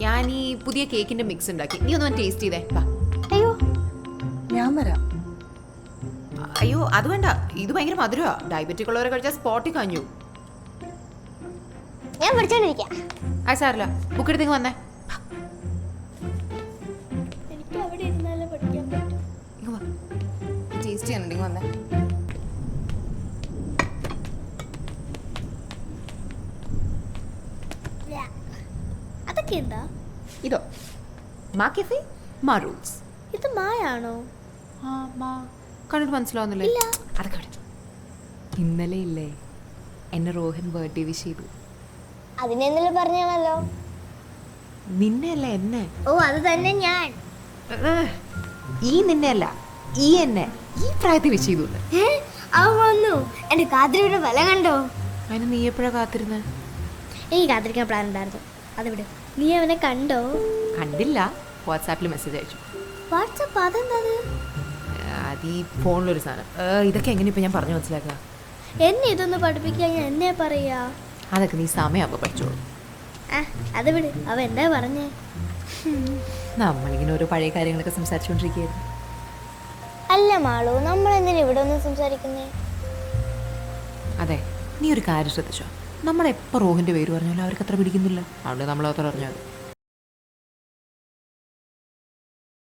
ഞാൻ ഈ പുതിയ കേക്കിന്റെ മിക്സ് ഉണ്ടാക്കി. നീ ഒന്ന് ടേസ്റ്റ് ചെയ്തേ. വാ. അയ്യോ ഞാൻ വരാം. അയ്യോ അത് വേണ്ട, ഇത് ഭയങ്കര മധുരമാ. ഡയബറ്റിക് ഉള്ളവരെ കഴിച്ചാൽ സ്പോട്ടി കാഞ്ഞു. ഞാൻ പഠിച്ചോണ്ടിരിക്കാം. ആ സാറില്ല, ബുക്ക് എടുത്തേക്ക് വന്നേ. എനിക്ക് അവിടെ ഇരുന്നാലേ പഠിക്കാൻ പറ്റും. ടേസ്റ്റ് ചെയ്യാനുണ്ടെങ്കിൽ വന്നേ. അതൊക്കെ എന്താ? ഇതോ മാ കെഫെ മാ റൂൾസ്. ഇത് മായാണോ? ആ മാ കണ്ടിട്ട് മനസ്സിലാവുന്നില്ലേ? ഇല്ല. അതൊക്കെ വിട്. ഇന്നലെ ഇല്ലേ എന്നെ റോഹൻ ബർത്ത്ഡേ വിഷ് ചെയ്തു. അതിനെന്തെങ്കിലും പറഞ്ഞാണല്ലോ. നിന്നെ അല്ല എന്നെ. ഓ അത് തന്നെ ഞാൻ. ഈ നിന്നെ അല്ല, ഈ എന്നെ ഈ പ്രായത്തിൽ വിഷ് ചെയ്തു. അവൻ വന്നു. എന്റെ കാത്തിരിയുടെ വില കണ്ടോ? അതിന് നീ എപ്പോഴാ കാത്തിരുന്നേ? എനിക്ക് കാത്തിരിക്കാൻ പ്ലാൻ ഉണ്ടായിരുന്നു. അത് വിട്. നീ അവനെ കണ്ടോ? കണ്ടില്ല, വാട്സാപ്പിൽ മെസ്സേജ് അയച്ചു. വാട്സപ്പ് അതെന്താ? അത് ഈ ഫോണിലൊരു സാധനം. ഇതൊക്കെ എങ്ങനെ ഇപ്പം ഞാൻ പറഞ്ഞു മനസ്സിലാക്കുക? എന്നെ ഇതൊന്ന് പഠിപ്പിക്കാൻ ഞാൻ എന്നെ പറയാ. അതൊക്കെ നീ സമയമാകുമ്പോൾ പഠിച്ചോളൂ. അത് വിട്. അവൻ എന്താ പറഞ്ഞേ? നമ്മളിങ്ങനെ ഓരോ പഴയ കാര്യങ്ങളൊക്കെ സംസാരിച്ചുകൊണ്ടിരിക്കുകയായിരുന്നു. അല്ല മാളു, നമ്മൾ എന്തിനാ ഇവിടെ ഒന്ന് സംസാരിക്കുന്നേ? അതെ, നീ ഒരു കാര്യം ശ്രദ്ധിച്ചോ, നമ്മളെപ്പോൾ റോഹിൻ്റെ പേര് പറഞ്ഞാലും അവർക്ക് അത്ര പിടിക്കുന്നില്ല. അതുകൊണ്ട് നമ്മളത്ര അറിഞ്ഞാൽ